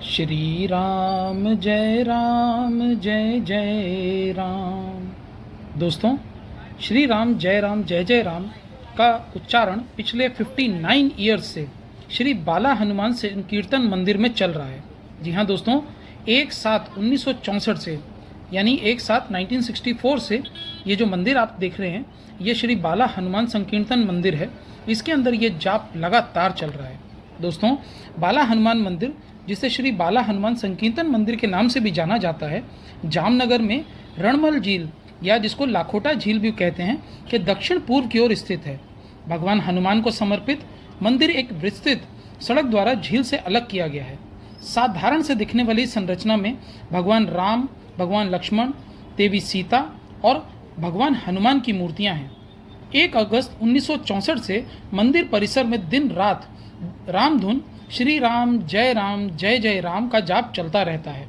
श्री राम जय राम जय जय राम। दोस्तों, श्री राम जय जय राम का उच्चारण पिछले 59 ईयर्स से श्री बाला हनुमान संकीर्तन मंदिर में चल रहा है। जी हाँ दोस्तों, एक साथ 1964 से यानी एक साथ 1964 से ये जो मंदिर आप देख रहे हैं ये श्री बाला हनुमान संकीर्तन मंदिर है। इसके अंदर ये जाप लगातार चल रहा है। दोस्तों, बाला हनुमान मंदिर, जिसे श्री बाला हनुमान संकीर्तन मंदिर के नाम से भी जाना जाता है, जामनगर में रणमल झील या जिसको लाखोटा झील भी कहते हैं के दक्षिण पूर्व की ओर स्थित है। भगवान हनुमान को समर्पित मंदिर एक विस्तृत सड़क द्वारा झील से अलग किया गया है। साधारण से दिखने वाली संरचना में भगवान राम, भगवान लक्ष्मण, देवी सीता और भगवान हनुमान की मूर्तियां हैं। 1 अगस्त 1964 से मंदिर परिसर में दिन रात रामधुन श्री राम जय जय राम का जाप चलता रहता है।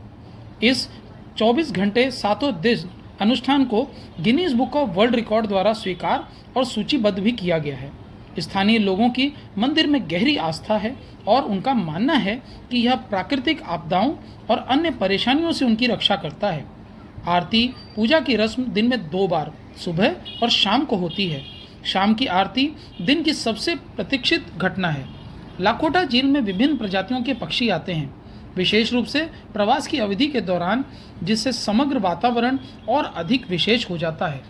इस 24 घंटे सातों दिन अनुष्ठान को Guinness book of world record द्वारा स्वीकार और सूचीबद्ध भी किया गया है। स्थानीय लोगों की मंदिर में गहरी आस्था है और उनका मानना है कि यह प्राकृतिक आपदाओं और अन्य परेशानियों से उनकी रक्षा करता है। आरती पूजा की रस्म दिन में 2 बार, सुबह और शाम को होती है। शाम की आरती दिन की सबसे प्रतीक्षित घटना है। लाखोटा झील में विभिन्न प्रजातियों के पक्षी आते हैं, विशेष रूप से प्रवास की अवधि के दौरान, जिससे समग्र वातावरण और अधिक विशेष हो जाता है।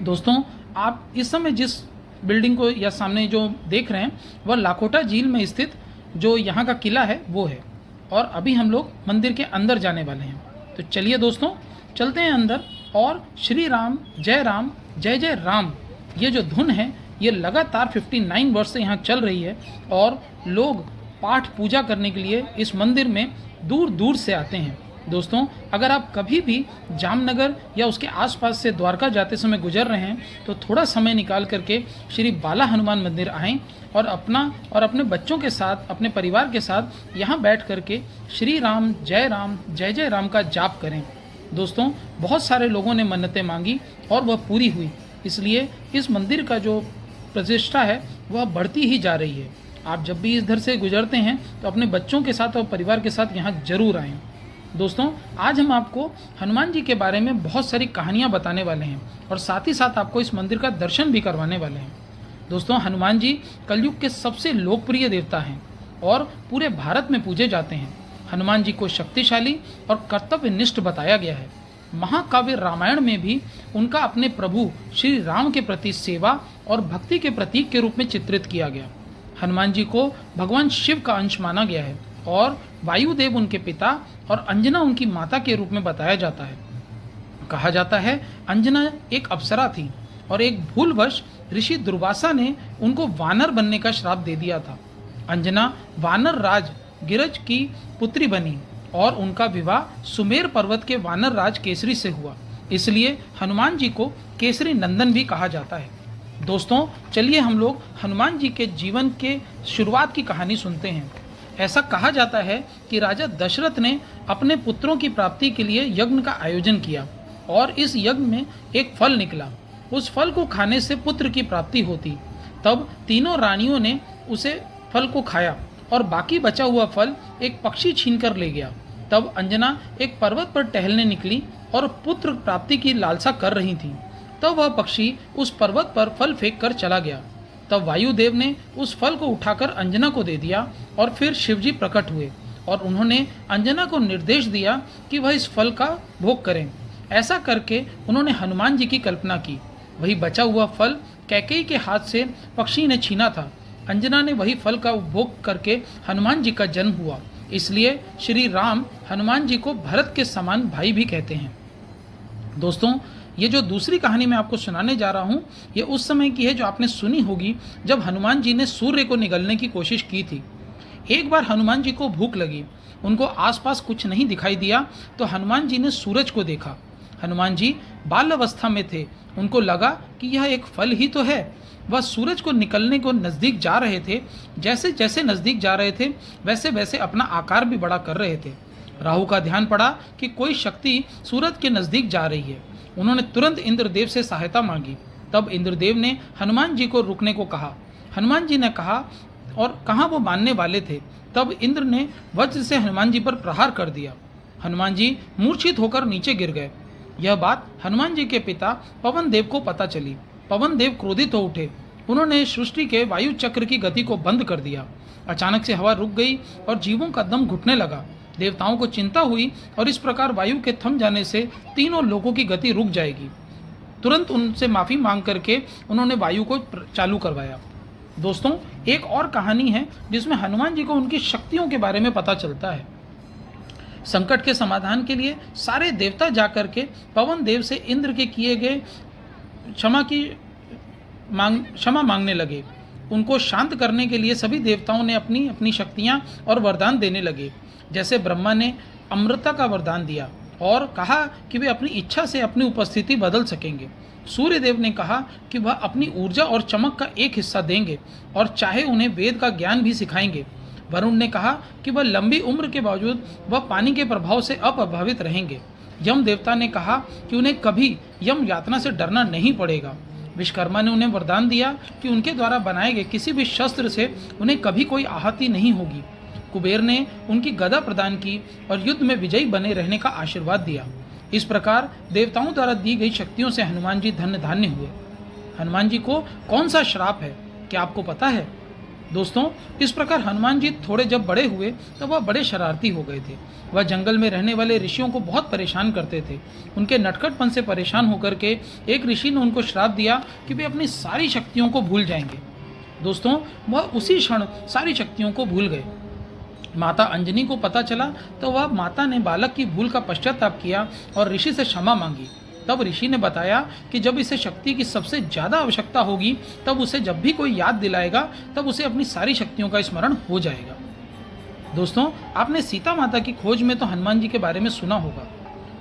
दोस्तों, आप इस समय जिस बिल्डिंग को या सामने जो देख रहे हैं वह लाखोटा झील में स्थित जो यहाँ का किला है वो है, और अभी हम लोग मंदिर के अंदर जाने वाले हैं। तो चलिए दोस्तों, चलते हैं अंदर और श्री राम जय जय राम ये जो धुन है ये लगातार 59 वर्ष से यहाँ चल रही है और लोग पाठ पूजा करने के लिए इस मंदिर में दूर दूर से आते हैं। दोस्तों, अगर आप कभी भी जामनगर या उसके आसपास से द्वारका जाते समय गुजर रहे हैं तो थोड़ा समय निकाल करके श्री बाला हनुमान मंदिर आएं और अपना और अपने बच्चों के साथ, अपने परिवार के साथ यहाँ बैठ करके श्री राम जय जय राम का जाप करें। दोस्तों, बहुत सारे लोगों ने मन्नतें मांगी और वह पूरी हुई, इसलिए इस मंदिर का जो प्रतिष्ठा है वह बढ़ती ही जा रही है। आप जब भी इधर से गुजरते हैं तो अपने बच्चों के साथ और परिवार के साथ यहाँ जरूर आएं। दोस्तों, आज हम आपको हनुमान जी के बारे में बहुत सारी कहानियाँ बताने वाले हैं और साथ ही साथ आपको इस मंदिर का दर्शन भी करवाने वाले हैं। दोस्तों, हनुमान जी कलयुग के सबसे लोकप्रिय देवता हैं और पूरे भारत में पूजे जाते हैं। हनुमान जी को शक्तिशाली और कर्तव्यनिष्ठ बताया गया है। महाकाव्य रामायण में भी उनका अपने प्रभु श्री राम के प्रति सेवा और भक्ति के प्रतीक के रूप में चित्रित किया गया। हनुमान जी को भगवान शिव का अंश माना गया है और वायुदेव उनके पिता और अंजना उनकी माता के रूप में बताया जाता है। कहा जाता है अंजना एक अप्सरा थी और एक भूलवश ऋषि दुर्वासा ने उनको वानर बनने का श्राप दे दिया था। अंजना वानर राज गिरज की पुत्री बनी और उनका विवाह सुमेर पर्वत के वानर राज केसरी से हुआ, इसलिए हनुमान जी को केसरी नंदन भी कहा जाता है। दोस्तों, चलिए हम लोग हनुमान जी के जीवन के शुरुआत की कहानी सुनते हैं। ऐसा कहा जाता है कि राजा दशरथ ने अपने पुत्रों की प्राप्ति के लिए यज्ञ का आयोजन किया और इस यज्ञ में एक फल निकला। उस फल को खाने से पुत्र की प्राप्ति होती। तब तीनों रानियों ने उसे फल को खाया और बाकी बचा हुआ फल एक पक्षी छीन कर ले गया। तब अंजना एक पर्वत पर टहलने निकली और पुत्र प्राप्ति की लालसा कर रही थी। तब वह पक्षी उस पर्वत पर फल फेंक कर चला गया। तब वायुदेव ने उस फल को उठाकर अंजना को दे दिया और फिर शिवजी प्रकट हुए और उन्होंने अंजना को निर्देश दिया कि वह इस फल का भोग करें। ऐसा करके उन्होंने हनुमान जी की कल्पना की। वही बचा हुआ फल कैकेयी के हाथ से पक्षी ने छीना था। अंजना ने वही फल का उपभोग करके हनुमान जी का जन्म हुआ, इसलिए श्री राम हनुमान जी को भरत के समान भाई भी कहते हैं। दोस्तों, ये जो दूसरी कहानी मैं आपको सुनाने जा रहा हूँ ये उस समय की है जो आपने सुनी होगी जब हनुमान जी ने सूर्य को निगलने की कोशिश की थी। एक बार हनुमान जी को भूख लगी, उनको आसपास कुछ नहीं दिखाई दिया तो हनुमान जी ने सूरज को देखा। हनुमान जी बाल अवस्था में थे, उनको लगा कि यह एक फल ही तो है। वह सूरज को निकलने को नज़दीक जा रहे थे। जैसे जैसे नज़दीक जा रहे थे वैसे वैसे अपना आकार भी बड़ा कर रहे थे। राहु का ध्यान पड़ा कि कोई शक्ति सूरज के नज़दीक जा रही है। उन्होंने तुरंत इंद्रदेव से सहायता मांगी। तब इंद्रदेव ने हनुमान जी को रुकने को कहा। हनुमान जी ने कहा और कहाँ वो मानने वाले थे। तब इंद्र ने वज्र से हनुमान जी पर प्रहार कर दिया। हनुमान जी मूर्छित होकर नीचे गिर गए। यह बात हनुमान जी के पिता पवन देव को पता चली। पवन देव क्रोधित हो उठे। उन्होंने सृष्टि के वायु चक्र की गति को बंद कर दिया। अचानक से हवा रुक गई और जीवों का दम घुटने लगा। देवताओं को चिंता हुई और इस प्रकार वायु के थम जाने से तीनों लोगों की गति रुक जाएगी। तुरंत उनसे माफ़ी मांग करके उन्होंने वायु को चालू करवाया। दोस्तों, एक और कहानी है जिसमें हनुमान जी को उनकी शक्तियों के बारे में पता चलता है। संकट के समाधान के लिए सारे देवता जाकर के पवन देव से इंद्र के किए गए क्षमा मांगने लगे। उनको शांत करने के लिए सभी देवताओं ने अपनी अपनी शक्तियां और वरदान देने लगे। जैसे ब्रह्मा ने अमृता का वरदान दिया और कहा कि वे अपनी इच्छा से अपनी उपस्थिति बदल सकेंगे। सूर्य देव ने कहा कि वह अपनी ऊर्जा और चमक का एक हिस्सा देंगे और चाहे उन्हें वेद का ज्ञान भी सिखाएंगे। वरुण ने कहा कि वह लंबी उम्र के बावजूद वह पानी के प्रभाव से अप्रभावित रहेंगे। यम देवता ने कहा कि उन्हें कभी यम यातना से डरना नहीं पड़ेगा। विश्वकर्मा ने उन्हें वरदान दिया कि उनके द्वारा बनाए गए किसी भी शस्त्र से उन्हें कभी कोई आहति नहीं होगी। कुबेर ने उनकी गदा प्रदान की और युद्ध में विजयी बने रहने का आशीर्वाद दिया। इस प्रकार देवताओं द्वारा दी गई शक्तियों से हनुमान जी धन्य धान्य हुए। हनुमान जी को कौन सा श्राप है, क्या आपको पता है? दोस्तों, इस प्रकार हनुमान जी थोड़े जब बड़े हुए तब वह बड़े शरारती हो गए थे। वह जंगल में रहने वाले ऋषियों को बहुत परेशान करते थे। उनके नटखटपन से परेशान होकर के एक ऋषि ने उनको श्राप दिया कि वे अपनी सारी शक्तियों को भूल जाएंगे। दोस्तों, वह उसी क्षण सारी शक्तियों को भूल गए। माता अंजनी को पता चला तो वह माता ने बालक की भूल का पश्चाताप किया और ऋषि से क्षमा मांगी। तब ऋषि ने बताया कि जब इसे शक्ति की सबसे ज़्यादा आवश्यकता होगी तब उसे जब भी कोई याद दिलाएगा तब उसे अपनी सारी शक्तियों का स्मरण हो जाएगा। दोस्तों, आपने सीता माता की खोज में तो हनुमान जी के बारे में सुना होगा।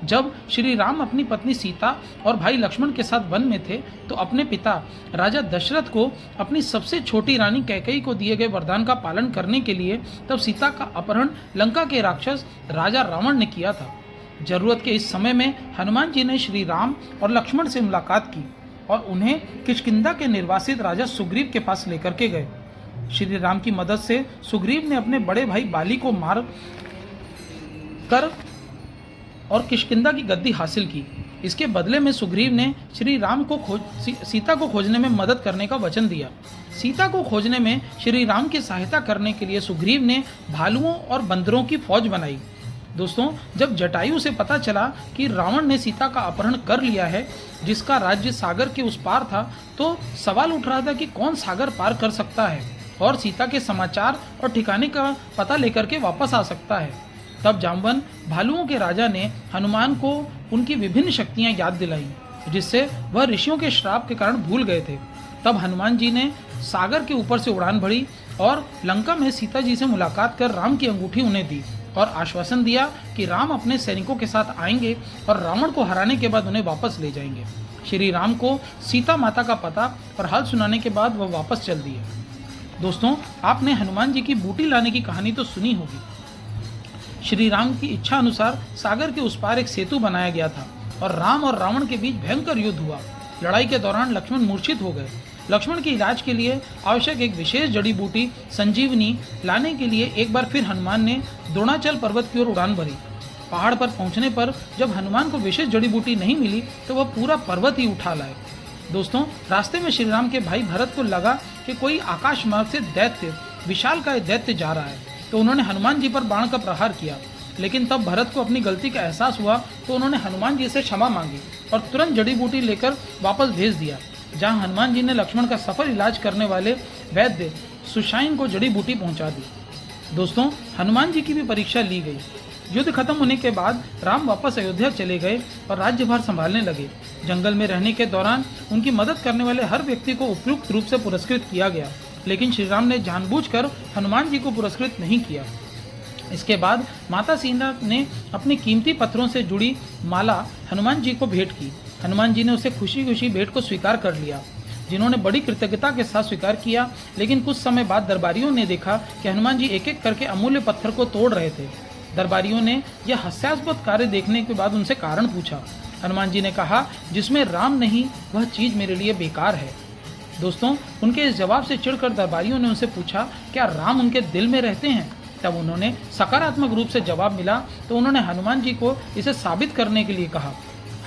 जब श्री राम अपनी पत्नी सीता और भाई लक्ष्मण के साथ वन में थे तो अपने पिता राजा दशरथ को अपनी सबसे छोटी रानी कैकेयी को दिए गए वरदान का पालन करने के लिए तब सीता का अपहरण लंका के राक्षस राजा रावण ने किया था। जरूरत के इस समय में हनुमान जी ने श्री राम और लक्ष्मण से मुलाकात की और उन्हें किष्किंधा के निर्वासित राजा सुग्रीव के पास लेकर के गए। श्री राम की मदद से सुग्रीव ने अपने बड़े भाई बाली को मार कर और किष्किंधा की गद्दी हासिल की। इसके बदले में सुग्रीव ने श्री राम को सीता को खोजने में मदद करने का वचन दिया। सीता को खोजने में श्री राम की सहायता करने के लिए सुग्रीव ने भालुओं और बंदरों की फौज बनाई। दोस्तों, जब जटायु से पता चला कि रावण ने सीता का अपहरण कर लिया है जिसका राज्य सागर के उस पार था, तो सवाल उठ रहा था कि कौन सागर पार कर सकता है और सीता के समाचार और ठिकाने का पता लेकर के वापस आ सकता है। तब जाम्बन भालुओं के राजा ने हनुमान को उनकी विभिन्न शक्तियां याद दिलाईं जिससे वह ऋषियों के श्राप के कारण भूल गए थे। तब हनुमान जी ने सागर के ऊपर से उड़ान भरी और लंका में सीता जी से मुलाकात कर राम की अंगूठी उन्हें दी और आश्वासन दिया कि राम अपने सैनिकों के साथ आएंगे और रावण को हराने के बाद उन्हें वापस ले जाएंगे। श्री राम को सीता माता का पता और हाल सुनाने के बाद वह वापस चल दिए। दोस्तों, आपने हनुमान जी की बूटी लाने की कहानी तो सुनी होगी। श्री राम की इच्छा अनुसार सागर के उस पार एक सेतु बनाया गया था और राम और रावण के बीच भयंकर युद्ध हुआ। लड़ाई के दौरान लक्ष्मण मूर्छित हो गए। लक्ष्मण के इलाज के लिए आवश्यक एक विशेष जड़ी बूटी संजीवनी लाने के लिए एक बार फिर हनुमान ने द्रोणाचल पर्वत की ओर उड़ान भरी। पहाड़ पर पहुंचने पर जब हनुमान को विशेष जड़ी बूटी नहीं मिली तो वह पूरा पर्वत ही उठा लाए। दोस्तों, रास्ते में श्री राम के भाई भरत को लगा कि कोई आकाश मार्ग से दैत्य विशालकाय दैत्य जा रहा है, तो उन्होंने हनुमान जी पर बाण का प्रहार किया। लेकिन तब भरत को अपनी गलती का एहसास हुआ तो उन्होंने हनुमान जी से क्षमा मांगी और तुरंत जड़ी बूटी लेकर वापस भेज दिया, जहां हनुमान जी ने लक्ष्मण का सफल इलाज करने वाले वैद्य सुशाइन को जड़ी बूटी पहुंचा दी। दोस्तों, हनुमान जी की भी परीक्षा ली गई। युद्ध खत्म होने के बाद राम वापस अयोध्या चले गए और राज्यभार संभालने लगे। जंगल में रहने के दौरान उनकी मदद करने वाले हर व्यक्ति को उपयुक्त रूप से पुरस्कृत किया गया, लेकिन श्री राम ने जानबूझकर हनुमान जी को पुरस्कृत नहीं किया। इसके बाद माता सीता ने अपने कीमती पत्थरों से जुड़ी माला हनुमान जी को भेंट की। हनुमान जी ने उसे खुशी खुशी भेंट को स्वीकार कर लिया, जिन्होंने बड़ी कृतज्ञता के साथ स्वीकार किया। लेकिन कुछ समय बाद दरबारियों ने देखा कि हनुमान जी एक एक करके अमूल्य पत्थर को तोड़ रहे थे। दरबारियों ने यह हास्यास्पद कार्य देखने के बाद उनसे कारण पूछा। हनुमान जी ने कहा, जिसमें राम नहीं वह चीज़ मेरे लिए बेकार है। दोस्तों, उनके इस जवाब से चिढ़कर दरबारियों ने उनसे पूछा, क्या राम उनके दिल में रहते हैं? तब उन्होंने सकारात्मक रूप से जवाब मिला तो उन्होंने हनुमान जी को इसे साबित करने के लिए कहा।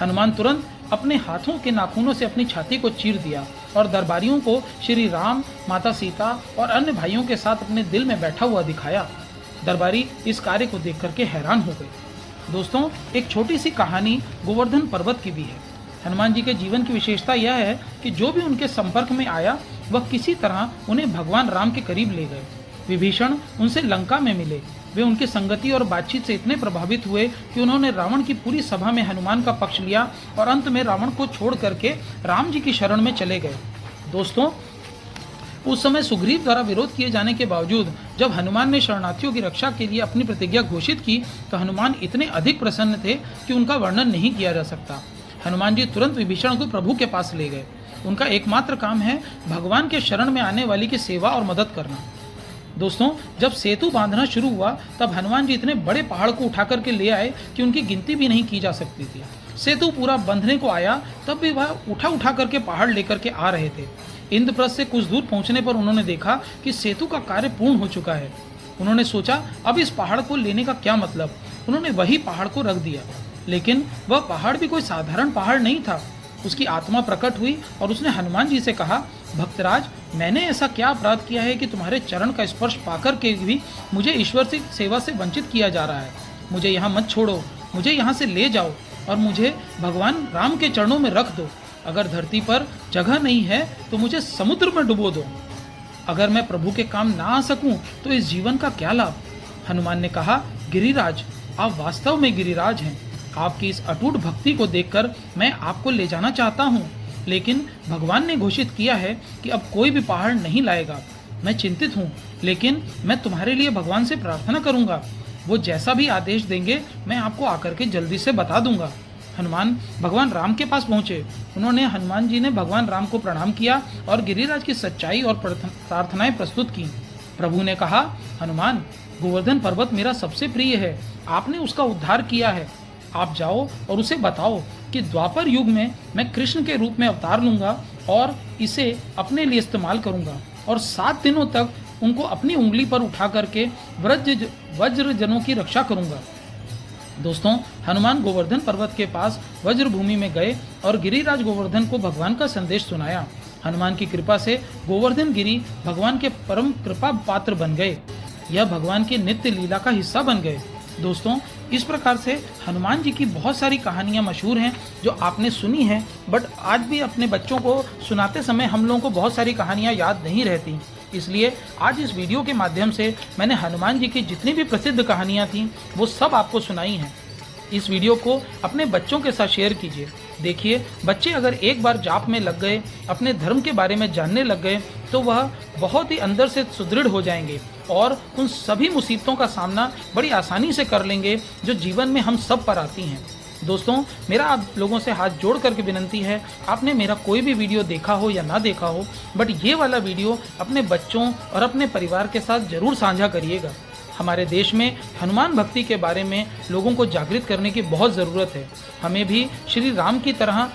हनुमान तुरंत अपने हाथों के नाखूनों से अपनी छाती को चीर दिया और दरबारियों को श्री राम, माता सीता और अन्य भाइयों के साथ अपने दिल में बैठा हुआ दिखाया। दरबारी इस कार्य को देख करके हैरान हो गए। दोस्तों, एक छोटी सी कहानी गोवर्धन पर्वत की भी है। हनुमान जी के जीवन की विशेषता यह है कि जो भी उनके संपर्क में आया वह किसी तरह उन्हें भगवान राम के करीब ले गए। विभीषण उनसे लंका में मिले। वे उनकी संगति और बातचीत से इतने प्रभावित हुए कि उन्होंने रावण की पूरी सभा में हनुमान का पक्ष लिया और अंत में रावण को छोड़ करके राम जी की शरण में चले गए। दोस्तों, उस समय सुग्रीव द्वारा विरोध किए जाने के बावजूद जब हनुमान ने शरणार्थियों की रक्षा के लिए अपनी प्रतिज्ञा घोषित की तो हनुमान इतने अधिक प्रसन्न थे कि उनका वर्णन नहीं किया जा सकता। हनुमान जी तुरंत विभीषण को प्रभु के पास ले गए। उनका एकमात्र काम है भगवान के शरण में आने वाली की सेवा और मदद करना। दोस्तों, जब सेतु बांधना शुरू हुआ तब हनुमान जी इतने बड़े पहाड़ को उठा करके ले आए कि उनकी गिनती भी नहीं की जा सकती थी। सेतु पूरा बंधने को आया तब भी वह उठा करके पहाड़ लेकर के आ रहे थे। इंद्रप्रस्थ से कुछ दूर पहुंचने पर उन्होंने देखा कि सेतु का कार्य पूर्ण हो चुका है। उन्होंने सोचा, अब इस पहाड़ को लेने का क्या मतलब। उन्होंने वही पहाड़ को रख दिया, लेकिन वह पहाड़ भी कोई साधारण पहाड़ नहीं था। उसकी आत्मा प्रकट हुई और उसने हनुमान जी से कहा, भक्तराज, मैंने ऐसा क्या अपराध किया है कि तुम्हारे चरण का स्पर्श पाकर के भी मुझे ईश्वर की सेवा से वंचित किया जा रहा है। मुझे यहाँ मत छोड़ो, मुझे यहाँ से ले जाओ और मुझे भगवान राम के चरणों में रख दो। अगर धरती पर जगह नहीं है तो मुझे समुद्र में डुबो दो। अगर मैं प्रभु के काम ना आ सकूं तो इस जीवन का क्या लाभ। हनुमान ने कहा, गिरिराज, आप वास्तव में गिरिराज हैं। आपकी इस अटूट भक्ति को देखकर मैं आपको ले जाना चाहता हूँ, लेकिन भगवान ने घोषित किया है कि अब कोई भी पहाड़ नहीं लाएगा। मैं चिंतित हूँ, लेकिन मैं तुम्हारे लिए भगवान से प्रार्थना करूँगा। वो जैसा भी आदेश देंगे मैं आपको आकर के जल्दी से बता दूंगा। हनुमान भगवान राम के पास पहुँचे। हनुमान जी ने भगवान राम को प्रणाम किया और गिरिराज की सच्चाई और प्रार्थनाएं प्रस्तुत की। प्रभु ने कहा, हनुमान, गोवर्धन पर्वत मेरा सबसे प्रिय है। आपने उसका उद्धार किया है। आप जाओ और उसे बताओ कि द्वापर युग में मैं कृष्ण के रूप में अवतार लूंगा और इसे अपने लिए इस्तेमाल करूंगा और 7 दिनों तक उनको अपनी उंगली पर उठा करके वज्र जनों की रक्षा करूंगा। दोस्तों, हनुमान गोवर्धन पर्वत के पास वज्र भूमि में गए और गिरिराज गोवर्धन को भगवान का संदेश सुनाया। हनुमान की कृपा से गोवर्धन गिरी भगवान के परम कृपा पात्र बन गए। यह भगवान की नित्य लीला का हिस्सा बन गए। दोस्तों, इस प्रकार से हनुमान जी की बहुत सारी कहानियाँ मशहूर हैं जो आपने सुनी हैं, बट आज भी अपने बच्चों को सुनाते समय हम लोगों को बहुत सारी कहानियाँ याद नहीं रहती। इसलिए आज इस वीडियो के माध्यम से मैंने हनुमान जी की जितनी भी प्रसिद्ध कहानियाँ थीं वो सब आपको सुनाई हैं। इस वीडियो को अपने बच्चों के साथ शेयर कीजिए। देखिए, बच्चे अगर एक बार जाप में लग गए, अपने धर्म के बारे में जानने लग गए, तो वह बहुत ही अंदर से सुदृढ़ हो जाएंगे और उन सभी मुसीबतों का सामना बड़ी आसानी से कर लेंगे जो जीवन में हम सब पर आती हैं। दोस्तों, मेरा आप लोगों से हाथ जोड़ करके विनंती है, आपने मेरा कोई भी वीडियो देखा हो या ना देखा हो, बट ये वाला वीडियो अपने बच्चों और अपने परिवार के साथ ज़रूर साझा करिएगा। हमारे देश में हनुमान भक्ति के बारे में लोगों को जागृत करने की बहुत ज़रूरत है। हमें भी श्री राम की तरह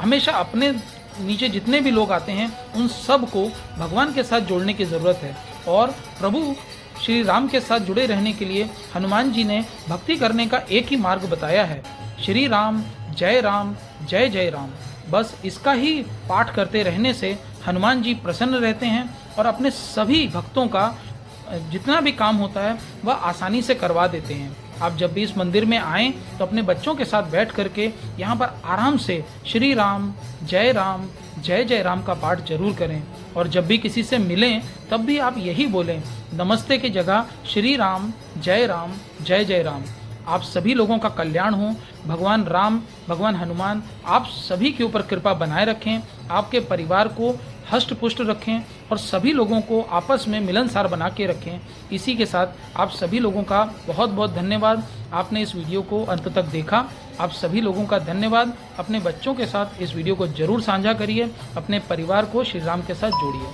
हमेशा अपने नीचे जितने भी लोग आते हैं उन सब को भगवान के साथ जोड़ने की ज़रूरत है और प्रभु श्री राम के साथ जुड़े रहने के लिए हनुमान जी ने भक्ति करने का एक ही मार्ग बताया है, श्री राम जय जय राम। बस इसका ही पाठ करते रहने से हनुमान जी प्रसन्न रहते हैं और अपने सभी भक्तों का जितना भी काम होता है वह आसानी से करवा देते हैं। आप जब भी इस मंदिर में आएँ तो अपने बच्चों के साथ बैठ करके यहाँ पर आराम से श्री राम जय जय राम का पाठ जरूर करें और जब भी किसी से मिलें तब भी आप यही बोलें, नमस्ते की जगह श्री राम जय राम। आप सभी लोगों का कल्याण हो। भगवान राम, भगवान हनुमान आप सभी के ऊपर कृपा बनाए रखें, आपके परिवार को हष्ट पुष्ट रखें और सभी लोगों को आपस में मिलनसार बना के रखें। इसी के साथ आप सभी लोगों का बहुत बहुत धन्यवाद। आपने इस वीडियो को अंत तक देखा, आप सभी लोगों का धन्यवाद। अपने बच्चों के साथ इस वीडियो को जरूर साझा करिए, अपने परिवार को श्री राम के साथ जोड़िए।